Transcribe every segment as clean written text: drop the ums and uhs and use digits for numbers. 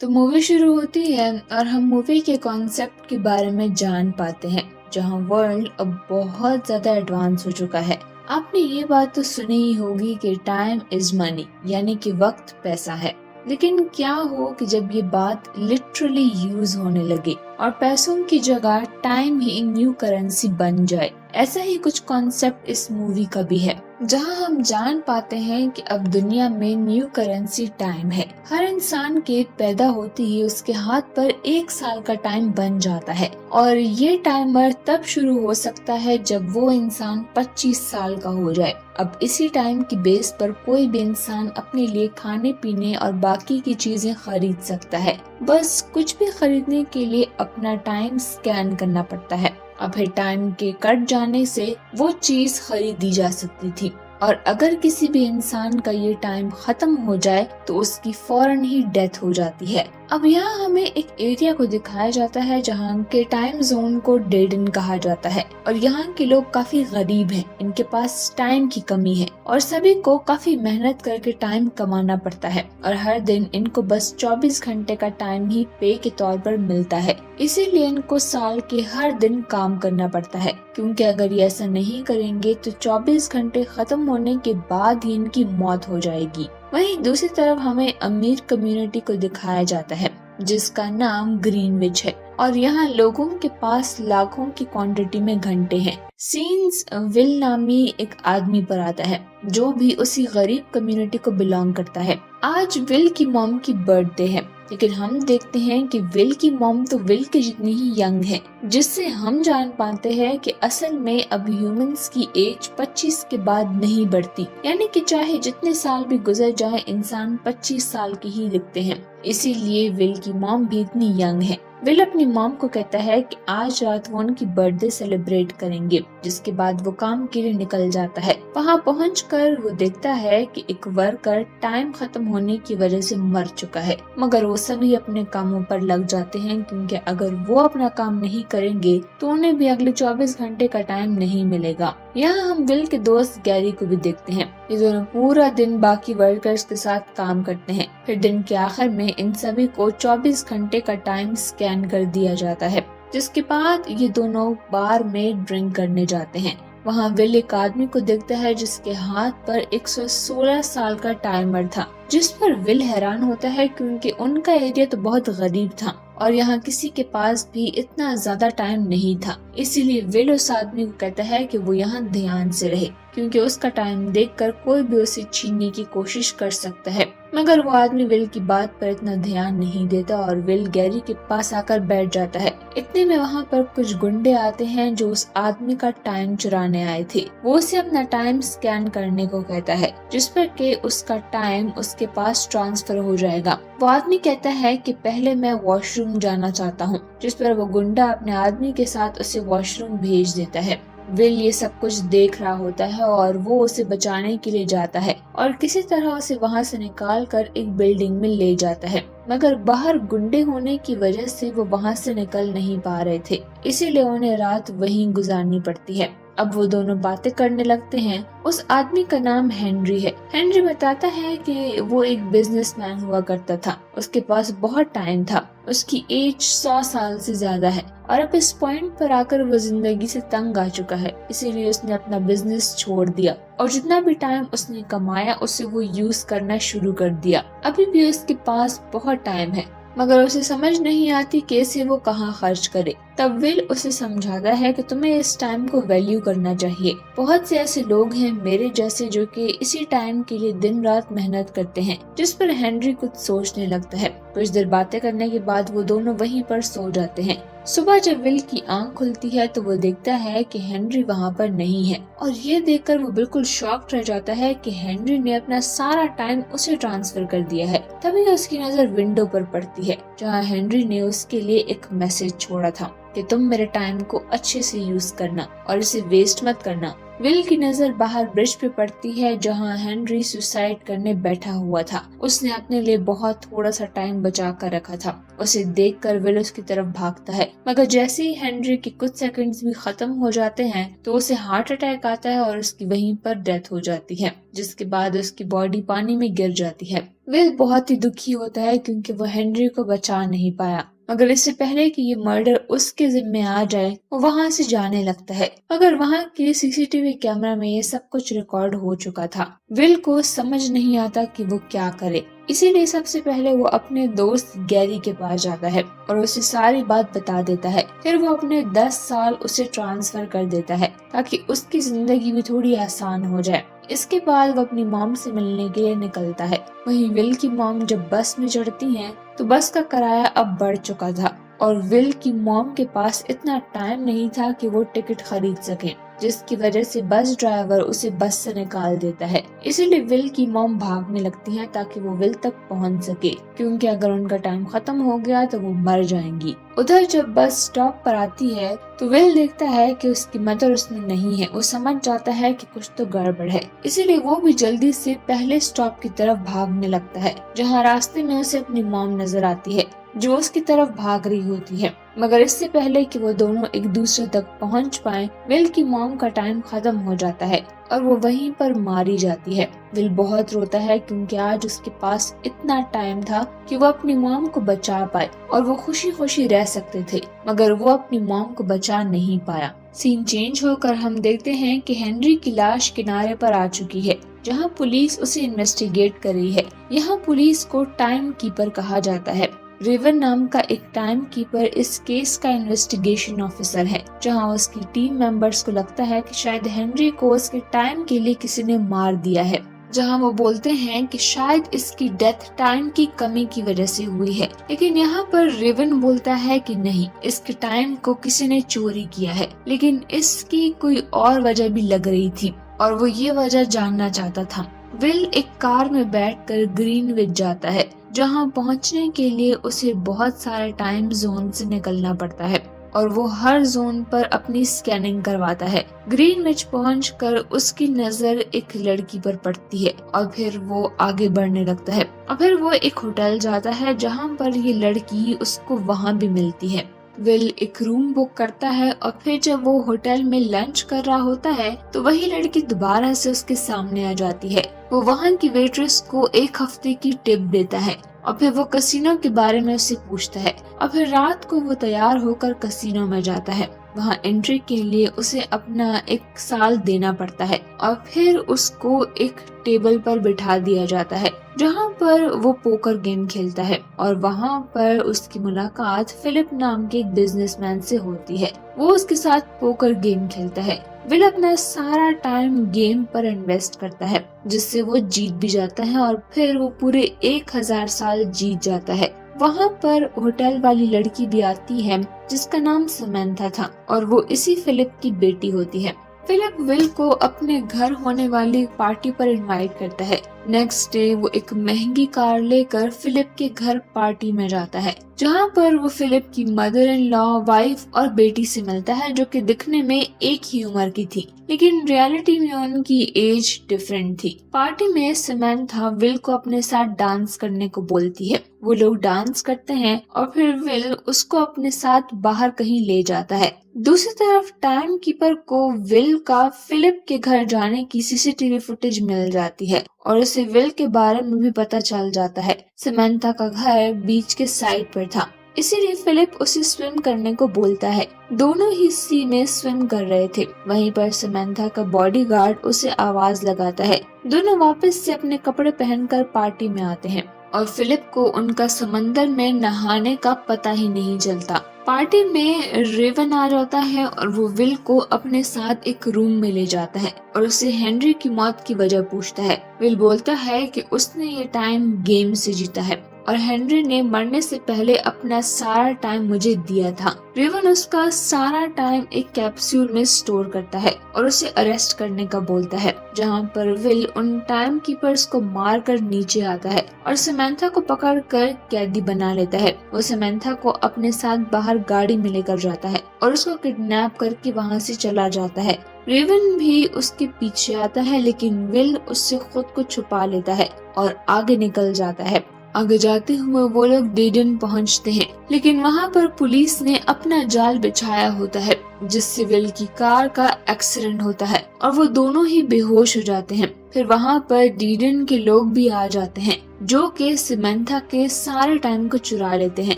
तो मूवी शुरू होती है और हम मूवी के कॉन्सेप्ट के बारे में जान पाते हैं, जहां वर्ल्ड अब बहुत ज्यादा एडवांस हो चुका है। आपने ये बात तो सुनी ही होगी कि टाइम इज मनी, यानी कि वक्त पैसा है। लेकिन क्या हो कि जब ये बात लिटरली यूज होने लगे और पैसों की जगह टाइम ही न्यू करेंसी बन जाए। ऐसा ही कुछ कॉन्सेप्ट इस मूवी का भी है, जहां हम जान पाते हैं कि अब दुनिया में न्यू करेंसी टाइम है। हर इंसान के पैदा होते ही उसके हाथ पर 1 साल का टाइम बन जाता है और ये टाइमर तब शुरू हो सकता है जब वो इंसान 25 साल का हो जाए। अब इसी टाइम की बेस पर कोई भी इंसान अपने लिए खाने पीने और बाकी की चीजें खरीद सकता है। बस कुछ भी खरीदने के लिए अपना टाइम स्कैन करना पड़ता है। अब फिर टाइम के कट जाने से वो चीज खरीदी जा सकती थी और अगर किसी भी इंसान का ये टाइम खत्म हो जाए तो उसकी फौरन ही डेथ हो जाती है। अब यहाँ हमें एक एरिया को दिखाया जाता है जहाँ के टाइम जोन को डेड एंड कहा जाता है और यहाँ के लोग काफी गरीब हैं, इनके पास टाइम की कमी है और सभी को काफी मेहनत करके टाइम कमाना पड़ता है और हर दिन इनको बस 24 घंटे का टाइम ही पे के तौर पर मिलता है। इसीलिए इनको साल के हर दिन काम करना पड़ता है, क्योंकि अगर ये ऐसा नहीं करेंगे तो 24 घंटे खत्म होने के बाद ही इनकी मौत हो जाएगी। वहीं दूसरी तरफ हमें अमीर कम्युनिटी को दिखाया जाता है जिसका नाम ग्रीनविच है और यहाँ लोगों के पास लाखों की क्वांटिटी में घंटे हैं। सीन्स विल नामी एक आदमी पर आता है जो भी उसी गरीब कम्युनिटी को बिलोंग करता है। आज विल की मॉम की बर्थडे है, लेकिन हम देखते हैं कि विल की मॉम तो विल के जितनी ही यंग है, जिससे हम जान पाते हैं कि असल में अब ह्यूमंस की एज 25 के बाद नहीं बढ़ती, यानी कि चाहे जितने साल भी गुजर जाए इंसान 25 साल की ही दिखते हैं। इसीलिए विल की मॉम भी इतनी यंग है। विल अपनी मॉम को कहता है कि आज रात वो उनकी बर्थडे सेलिब्रेट करेंगे, जिसके बाद वो काम के लिए निकल जाता है। वहाँ पहुंचकर वो देखता है कि एक वर्कर टाइम खत्म होने की वजह से मर चुका है, मगर वो सभी अपने कामों पर लग जाते हैं क्योंकि अगर वो अपना काम नहीं करेंगे तो उन्हें भी अगले 24 घंटे का टाइम नहीं मिलेगा। यहाँ हम विल के दोस्त गैरी को भी देखते हैं। ये दोनों पूरा दिन बाकी वर्कर्स के साथ काम करते हैं। फिर दिन के आखिर में इन सभी को 24 घंटे का टाइम स्कैन कर दिया जाता है, जिसके बाद ये दोनों बार में ड्रिंक करने जाते हैं। वहाँ विल एक आदमी को देखता है जिसके हाथ पर 116 साल का टाइमर था, जिस पर विल हैरान होता है क्योंकि उनका एरिया तो बहुत गरीब था और यहाँ किसी के पास भी इतना ज्यादा टाइम नहीं था। इसीलिए विल उस आदमी को कहता है कि वो यहाँ ध्यान से रहे, क्योंकि उसका टाइम देखकर कोई भी उसे छीनने की कोशिश कर सकता है। मगर वो आदमी विल की बात पर इतना ध्यान नहीं देता और विल गैरी के पास आकर बैठ जाता है। इतने में वहाँ पर कुछ गुंडे आते हैं जो उस आदमी का टाइम चुराने आए थे। वो उसे अपना टाइम स्कैन करने को कहता है, जिस पर के उसका टाइम उसके पास ट्रांसफर हो जाएगा। वो आदमी कहता है कि पहले मैं वॉशरूम जाना चाहता हूँ, जिस पर वो गुंडा अपने आदमी के साथ उसे वॉशरूम भेज देता है। विल ये सब कुछ देख रहा होता है और वो उसे बचाने के लिए जाता है और किसी तरह उसे वहाँ से निकाल कर एक बिल्डिंग में ले जाता है, मगर बाहर गुंडे होने की वजह से वो वहाँ से निकल नहीं पा रहे थे, इसीलिए उन्हें रात वहीं गुजारनी पड़ती है। अब वो दोनों बातें करने लगते हैं। उस आदमी का नाम हेनरी है। हेनरी बताता है कि वो एक बिजनेसमैन हुआ करता था, उसके पास बहुत टाइम था, उसकी एज 100 साल से ज्यादा है और अब इस पॉइंट पर आकर वो जिंदगी से तंग आ चुका है, इसीलिए उसने अपना बिजनेस छोड़ दिया और जितना भी टाइम उसने कमाया उसे वो यूज करना शुरू कर दिया। अभी भी उसके पास बहुत टाइम है, मगर उसे समझ नहीं आती कैसे वो कहाँ खर्च करे। तब विल उसे समझाता है कि तुम्हें इस टाइम को वैल्यू करना चाहिए। बहुत से ऐसे लोग हैं मेरे जैसे जो कि इसी टाइम के लिए दिन रात मेहनत करते हैं, जिस पर हेनरी कुछ सोचने लगता है। कुछ देर बातें करने के बाद वो दोनों वहीं पर सो जाते हैं। सुबह जब विल की आंख खुलती है तो वो देखता है कि हेनरी वहाँ पर नहीं है और ये देखकर वो बिल्कुल शॉक्ड रह जाता है कि हेनरी ने अपना सारा टाइम उसे ट्रांसफर कर दिया है। तभी उसकी नजर विंडो पर पड़ती है जहाँ हेनरी ने उसके लिए एक मैसेज छोड़ा था कि तुम मेरे टाइम को अच्छे से यूज करना और इसे वेस्ट मत करना। विल की नजर बाहर ब्रिज पे पड़ती है जहाँ हेनरी सुसाइड करने बैठा हुआ था। उसने अपने लिए बहुत थोड़ा सा टाइम बचा कर रखा था। उसे देखकर विल उसकी तरफ भागता है, मगर जैसे ही हेनरी के कुछ सेकंड्स भी खत्म हो जाते हैं तो उसे हार्ट अटैक आता है और उसकी वहीं पर डेथ हो जाती है, जिसके बाद उसकी बॉडी पानी में गिर जाती है। विल बहुत ही दुखी होता है क्योंकि वो हेनरी को बचा नहीं पाया, मगर इससे पहले कि ये मर्डर उसके जिम्मे आ जाए वो वहाँ से जाने लगता है। अगर वहाँ के सीसीटीवी कैमरा में ये सब कुछ रिकॉर्ड हो चुका था। विल को समझ नहीं आता कि वो क्या करे, इसीलिए सबसे पहले वो अपने दोस्त गैरी के पास जाता है और उसे सारी बात बता देता है। फिर वो अपने 10 साल उसे ट्रांसफर कर देता है ताकि उसकी जिंदगी भी थोड़ी आसान हो जाए। इसके बाद वो अपनी मॉम से मिलने के लिए निकलता है। वहीं विल की मॉम जब बस में चढ़ती हैं तो बस का किराया अब बढ़ चुका था और विल की मॉम के पास इतना टाइम नहीं था कि वो टिकट खरीद सके, जिसकी वजह से बस ड्राइवर उसे बस से निकाल देता है। इसीलिए विल की मॉम भागने लगती है ताकि वो विल तक पहुंच सके, क्योंकि अगर उनका टाइम खत्म हो गया तो वो मर जाएंगी। उधर जब बस स्टॉप पर आती है तो विल देखता है कि उसकी मदर उसमें नहीं है। वो समझ जाता है कि कुछ तो गड़बड़ है, इसीलिए वो भी जल्दी से पहले स्टॉप की तरफ भागने लगता है, जहाँ रास्ते में उसे अपनी मॉम नजर आती है जो उसकी तरफ भाग रही होती है। मगर इससे पहले कि वो दोनों एक दूसरे तक पहुंच पाएं, विल की मॉम का टाइम खत्म हो जाता है और वो वहीं पर मारी जाती है। विल बहुत रोता है क्योंकि आज उसके पास इतना टाइम था कि वो अपनी मॉम को बचा पाए और वो खुशी खुशी रह सकते थे, मगर वो अपनी मॉम को बचा नहीं पाया। सीन चेंज होकर हम देखते हैं कि हेनरी की लाश किनारे पर आ चुकी है, जहां पुलिस उसे इन्वेस्टिगेट कर रही है। यहाँ पुलिस को टाइम कीपर कहा जाता है। रेवन नाम का एक टाइम कीपर इस केस का इन्वेस्टिगेशन ऑफिसर है, जहां उसकी टीम मेंबर्स को लगता है कि शायद हेनरी को उसके टाइम के लिए किसी ने मार दिया है, जहां वो बोलते हैं कि शायद इसकी डेथ टाइम की कमी की वजह से हुई है। लेकिन यहाँ पर रेवन बोलता है कि नहीं, इसके टाइम को किसी ने चोरी किया है, लेकिन इसकी कोई और वजह भी लग रही थी और वो ये वजह जानना चाहता था। विल एक कार में बैठकर ग्रीनविच जाता है, जहां पहुंचने के लिए उसे बहुत सारे टाइम जोन से निकलना पड़ता है और वो हर जोन पर अपनी स्कैनिंग करवाता है। ग्रीनविच पहुंचकर उसकी नजर एक लड़की पर पड़ती है और फिर वो आगे बढ़ने लगता है और फिर वो एक होटल जाता है जहां पर ये लड़की उसको वहां भी मिलती है। विल एक रूम बुक करता है और फिर जब वो होटल में लंच कर रहा होता है तो वही लड़की दोबारा से उसके सामने आ जाती है। वो वहाँ की वेट्रेस को 1 हफ्ते की टिप देता है और फिर वो कसिनो के बारे में उससे पूछता है और फिर रात को वो तैयार होकर कसिनो में जाता है। वहाँ एंट्री के लिए उसे अपना 1 साल देना पड़ता है और फिर उसको एक टेबल पर बिठा दिया जाता है जहाँ पर वो पोकर गेम खेलता है और वहाँ पर उसकी मुलाकात फिलिप नाम के एक बिजनेसमैन से होती है। वो उसके साथ पोकर गेम खेलता है। विल अपना सारा टाइम गेम पर इन्वेस्ट करता है, जिससे वो जीत भी जाता है और फिर वो पूरे 1000 साल जीत जाता है। वहाँ पर होटल वाली लड़की भी आती है जिसका नाम समंथा था और वो इसी फिलिप की बेटी होती है। फिलिप विल को अपने घर होने वाली पार्टी पर इनवाइट करता है। नेक्स्ट डे वो एक महंगी कार लेकर फिलिप के घर पार्टी में जाता है, जहाँ पर वो फिलिप की मदर इन लॉ, वाइफ और बेटी से मिलता है, जो कि दिखने में एक ही उम्र की थी, लेकिन रियलिटी में उनकी एज डिफरेंट थी। पार्टी में समंथा विल को अपने साथ डांस करने को बोलती है। वो लोग डांस करते हैं और फिर विल उसको अपने साथ बाहर कहीं ले जाता है। दूसरी तरफ टाइम कीपर को विल का फिलिप के घर जाने की सीसीटीवी फुटेज मिल जाती है और उसे विल के बारे में भी पता चल जाता है। समंथा का घर बीच के साइड पर था, इसीलिए फिलिप उसे स्विम करने को बोलता है। दोनों ही सी में स्विम कर रहे थे। वहीं पर समंथा का बॉडीगार्ड उसे आवाज लगाता है। दोनों वापस से अपने कपड़े पहनकर पार्टी में आते हैं और फिलिप को उनका समंदर में नहाने का पता ही नहीं चलता। पार्टी में रेवन आ जाता है और वो विल को अपने साथ एक रूम में ले जाता है और उससे हेनरी की मौत की वजह पूछता है। विल बोलता है कि उसने ये टाइम गेम से जीता है और हेनरी ने मरने से पहले अपना सारा टाइम मुझे दिया था। रेवन उसका सारा टाइम एक कैप्सूल में स्टोर करता है और उसे अरेस्ट करने का बोलता है, जहां पर विल उन टाइम कीपर्स को मार कर नीचे आता है और समंथा को पकड़ कर कैदी बना लेता है। वो समंथा को अपने साथ बाहर गाड़ी में लेकर जाता है और उसको किडनैप करके वहां से चला जाता है। रेवन भी उसके पीछे आता है, लेकिन विल उससे खुद को छुपा लेता है और आगे निकल जाता है। आगे जाते हुए वो लोग डेडन पहुंचते हैं, लेकिन वहां पर पुलिस ने अपना जाल बिछाया होता है, जिससे विल की कार का एक्सीडेंट होता है और वो दोनों ही बेहोश हो जाते हैं। फिर वहाँ पर डीडन के लोग भी आ जाते हैं जो कि सिमंथा के सारे टाइम को चुरा लेते हैं,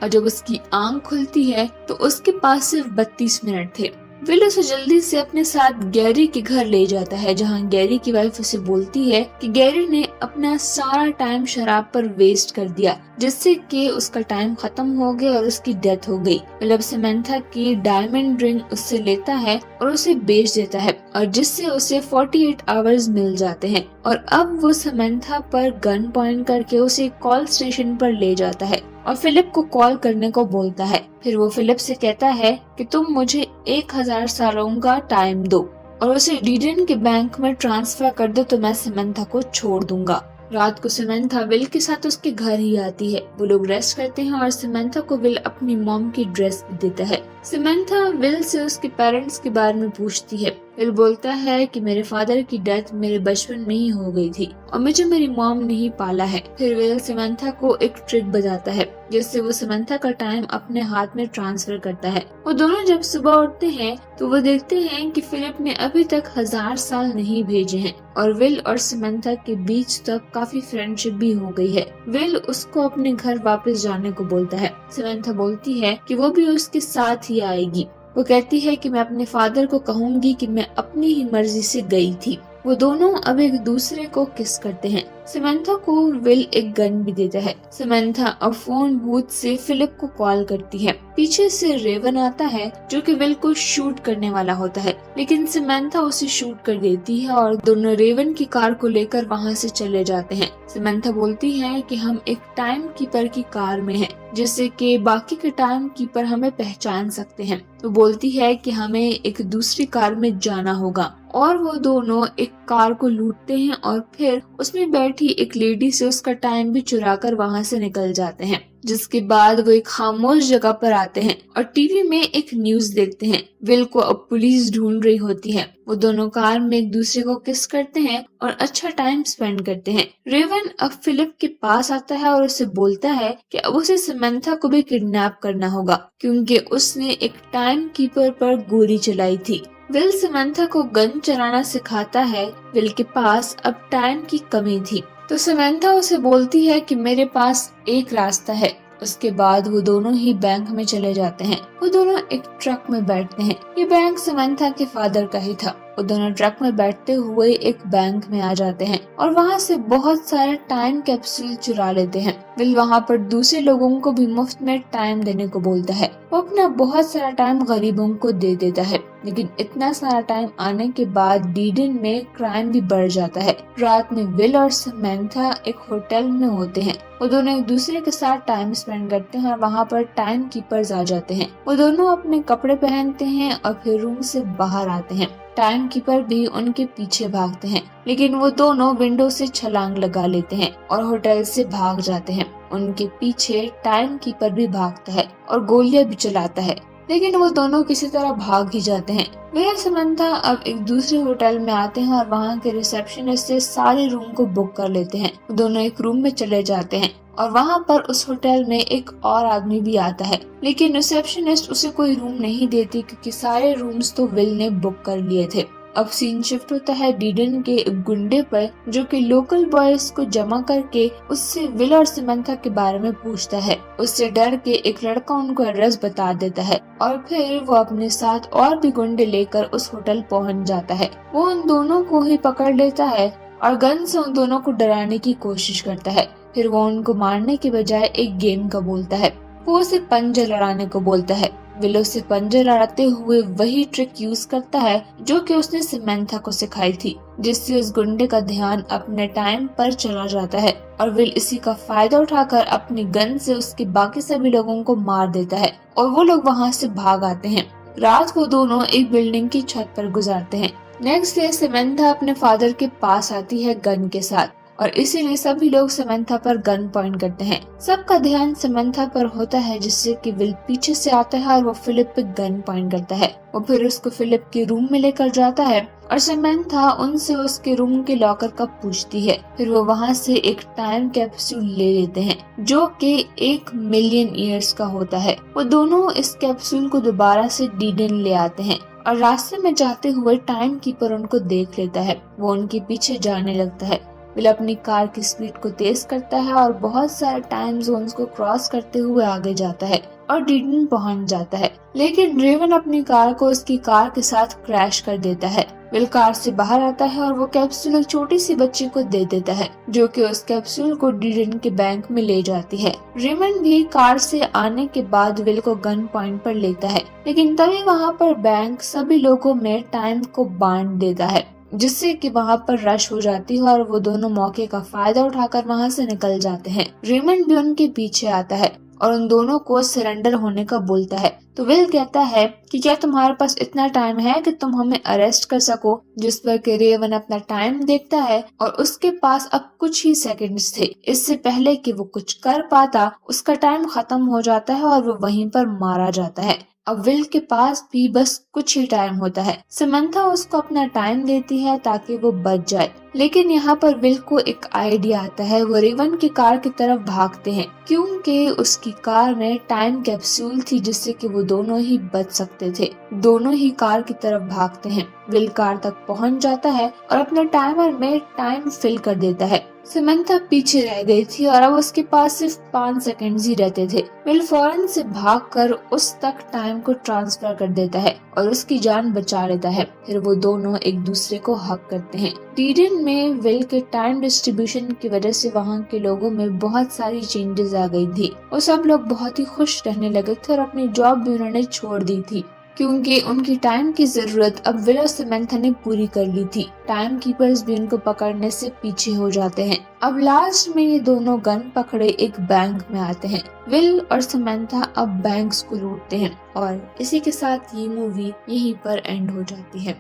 और जब उसकी आंख खुलती है तो उसके पास सिर्फ 32 मिनट थे। विल उसे जल्दी से अपने साथ गैरी के घर ले जाता है, जहाँ गैरी की वाइफ उसे बोलती है कि गैरी ने अपना सारा टाइम शराब पर वेस्ट कर दिया, जिससे कि उसका टाइम खत्म हो गया और उसकी डेथ हो गई। विल अब सिमंथा की डायमंड रिंग उससे लेता है और उसे बेच देता है, और जिससे उसे 48 आवर्स मिल जाते हैं। और अब वो सिमंथा पर गन पॉइंट करके उसे कॉल स्टेशन पर ले जाता है और फिलिप को कॉल करने को बोलता है। फिर वो फिलिप से कहता है कि तुम मुझे 1000 सालों का टाइम दो और उसे डीडन के बैंक में ट्रांसफर कर दो, तो मैं सिमंथा को छोड़ दूंगा। रात को सिमंथा विल के साथ उसके घर ही आती है। वो लोग रेस्ट करते हैं और सिमंथा को विल अपनी मॉम की ड्रेस भी देता है। सिमंथा विल से उसके पेरेंट्स के बारे में पूछती है। विल बोलता है कि मेरे फादर की डेथ मेरे बचपन में ही हो गई थी और मुझे मेरी मॉम ने ही पाला है। फिर विल सिमंथा को एक ट्रिक बताता है जिससे वो सिमंथा का टाइम अपने हाथ में ट्रांसफर करता है। वो दोनों जब सुबह उठते हैं तो वो देखते हैं कि फिलिप ने अभी तक 1000 साल नहीं भेजे हैं और विल और सिमंथा के बीच तक काफी फ्रेंडशिप भी हो गई है। विल उसको अपने घर वापस जाने को बोलता है। सिमंथा बोलती है कि वो भी उसके साथ ही आएगी। वो कहती है कि मैं अपने फादर को कहूंगी कि मैं अपनी ही मर्जी से गई थी। वो दोनों अब एक दूसरे को किस करते हैं। सिमंथा को विल एक गन भी देता है। सिमंथा अब फोन बूथ से फिलिप को कॉल करती है। पीछे से रेवन आता है जो कि विल को शूट करने वाला होता है, लेकिन सिमंथा उसे शूट कर देती है और दोनों रेवन की कार को लेकर वहाँ से चले जाते हैं। सिमंथा बोलती है कि हम एक टाइम कीपर की कार में हैं, जिससे कि बाकी के टाइम कीपर हमें पहचान सकते हैं। तो बोलती है कि हमें एक दूसरी कार में जाना होगा, और वो दोनों एक कार को लूटते हैं और फिर उसमें बैठी एक लेडी से उसका टाइम भी चुरा कर वहाँ से निकल जाते हैं। जिसके बाद वो एक खामोश जगह पर आते हैं और टीवी में एक न्यूज देखते हैं। विल को अब पुलिस ढूंढ रही होती है। वो दोनों कार में एक दूसरे को किस करते हैं और अच्छा टाइम स्पेंड करते हैं। रेवन अब फिलिप के पास आता है और उसे बोलता है कि अब उसे सिमंथा को भी किडनैप करना होगा, क्योंकि उसने एक टाइम कीपर पर गोली चलाई थी। विल सिमंथा को गन चलाना सिखाता है। विल के पास अब टाइम की कमी थी, तो सिमंथा उसे बोलती है कि मेरे पास एक रास्ता है। उसके बाद वो दोनों ही बैंक में चले जाते हैं। वो दोनों एक ट्रक में बैठते हैं। ये बैंक सिमंथा के फादर का ही था। वो दोनों ट्रक में बैठते हुए एक बैंक में आ जाते हैं और वहाँ से बहुत सारे टाइम कैप्सूल चुरा लेते हैं। विल वहाँ पर दूसरे लोगों को भी मुफ्त में टाइम देने को बोलता है। वो अपना बहुत सारा टाइम गरीबों को दे देता है, लेकिन इतना सारा टाइम आने के बाद डीडन में क्राइम भी बढ़ जाता है। रात में विल और सिमंथा एक होटल में होते हैं। वो दोनों एक दूसरे के साथ टाइम स्पेंड करते हैं और वहाँ पर टाइम कीपर्स आ जाते हैं। वो दोनों अपने कपड़े पहनते हैं और फिर रूम से बाहर आते हैं। टाइम कीपर भी उनके पीछे भागते हैं, लेकिन वो दोनों विंडो से छलांग लगा लेते हैं और होटल से भाग जाते हैं। उनके पीछे टाइम कीपर भी भागता है और गोलियां भी चलाता है, लेकिन वो दोनों किसी तरह भाग ही जाते हैं। वे और सिमंथा अब एक दूसरे होटल में आते हैं और वहाँ के रिसेप्शनिस्ट से सारे रूम को बुक कर लेते हैं। वो दोनों एक रूम में चले जाते हैं और वहाँ पर उस होटल में एक और आदमी भी आता है, लेकिन रिसेप्शनिस्ट उसे कोई रूम नहीं देती क्योंकि सारे रूम्स तो विल ने बुक कर लिए थे। अब सीन शिफ्ट होता है डीडन के एक गुंडे पर, जो कि लोकल बॉयज को जमा करके उससे विल और सिमंथा के बारे में पूछता है। उससे डर के एक लड़का उनको एड्रेस बता देता है और फिर वो अपने साथ और भी गुंडे लेकर उस होटल पहुंच जाता है। वो उन दोनों को ही पकड़ लेता है और गन से उन दोनों को डराने की कोशिश करता है। फिर वो उनको मारने के बजाय एक गेम का बोलता है। वो उसे पंजे लड़ाने को बोलता है। विल उसे पंजे लड़ाते हुए वही ट्रिक यूज करता है जो कि उसने सिमंथा को सिखाई थी, जिससे उस गुंडे का ध्यान अपने टाइम पर चला जाता है और विल इसी का फायदा उठाकर अपनी गन से उसके बाकी सभी लोगों को मार देता है और वो लोग वहाँ से भाग आते हैं। रात को दोनों एक बिल्डिंग की छत पर गुजारते हैं। नेक्स्ट डे सिमंथा अपने फादर के पास आती है गन के साथ और इसीलिए सभी लोग समंथा पर गन पॉइंट करते हैं। सबका ध्यान समंथा पर होता है, जिससे कि विल पीछे से आता है और वो फिलिप पे गन पॉइंट करता है। वो फिर उसको फिलिप के रूम में लेकर जाता है और समंथा उनसे उसके रूम के लॉकर का पूछती है। फिर वो वहाँ से एक टाइम कैप्सूल ले लेते हैं जो कि 1 मिलियन ईयर्स का होता है। वो दोनों इस कैप्सूल को दोबारा से डीडन ले आते हैं और रास्ते में जाते हुए टाइम कीपर उनको देख लेता है। वो उनके पीछे जाने लगता है। विल अपनी कार की स्पीड को तेज करता है और बहुत सारे टाइम जोन्स को क्रॉस करते हुए आगे जाता है और डीडन पहुंच जाता है। लेकिन रेवन अपनी कार को उसकी कार के साथ क्रैश कर देता है। विल कार से बाहर आता है और वो कैप्सूल एक छोटी सी बच्ची को दे देता है, जो कि उस कैप्सूल को डीडन के बैंक में ले जाती है। रेवन भी कार से आने के बाद विल को गन पॉइंट पर लेता है, लेकिन तभी वहाँ पर बैंक सभी लोगों में टाइम को बांट देता है, जिससे कि वहाँ पर रश हो जाती है और वो दोनों मौके का फायदा उठाकर वहाँ से निकल जाते हैं। रेमंड भी उनके पीछे आता है और उन दोनों को सरेंडर होने का बोलता है। तो विल कहता है कि क्या तुम्हारे पास इतना टाइम है कि तुम हमें अरेस्ट कर सको, जिस पर कि रेवन अपना टाइम देखता है और उसके पास अब कुछ ही सेकंड्स थे। इससे पहले कि वो कुछ कर पाता, उसका टाइम खत्म हो जाता है और वो वहीं पर मारा जाता है। अब विल के पास भी बस कुछ ही टाइम होता है। समंथा उसको अपना टाइम देती है ताकि वो बच जाए, लेकिन यहाँ पर विल को एक आइडिया आता है। वो रेवन की कार की तरफ भागते हैं क्योंकि उसकी कार में टाइम कैप्सूल थी, जिससे कि वो दोनों ही बच सकते थे। दोनों ही कार की तरफ भागते हैं। विल कार तक पहुंच जाता है और अपने टाइमर में टाइम फिल कर देता है। समंथा पीछे रह गई थी और अब उसके पास सिर्फ 5 सेकंड्स ही रहते थे। विल फौरन से भागकर उस तक टाइम को ट्रांसफर कर देता है और उसकी जान बचा लेता है। फिर वो दोनों एक दूसरे को हक करते हैं। डीडन में विल के टाइम डिस्ट्रीब्यूशन की वजह से वहाँ के लोगों में बहुत सारी चेंजेस आ गई थी और सब लोग बहुत ही खुश रहने लगे थे और अपनी जॉब भी उन्होंने छोड़ दी थी, क्योंकि उनकी टाइम की जरूरत अब विल और समंथा ने पूरी कर ली थी। टाइम कीपर्स भी उनको पकड़ने से पीछे हो जाते हैं। अब लास्ट में ये दोनों गन पकड़े एक बैंक में आते हैं। विल और समंथा अब बैंक्स को लूटते हैं और इसी के साथ ये मूवी यहीं पर एंड हो जाती है।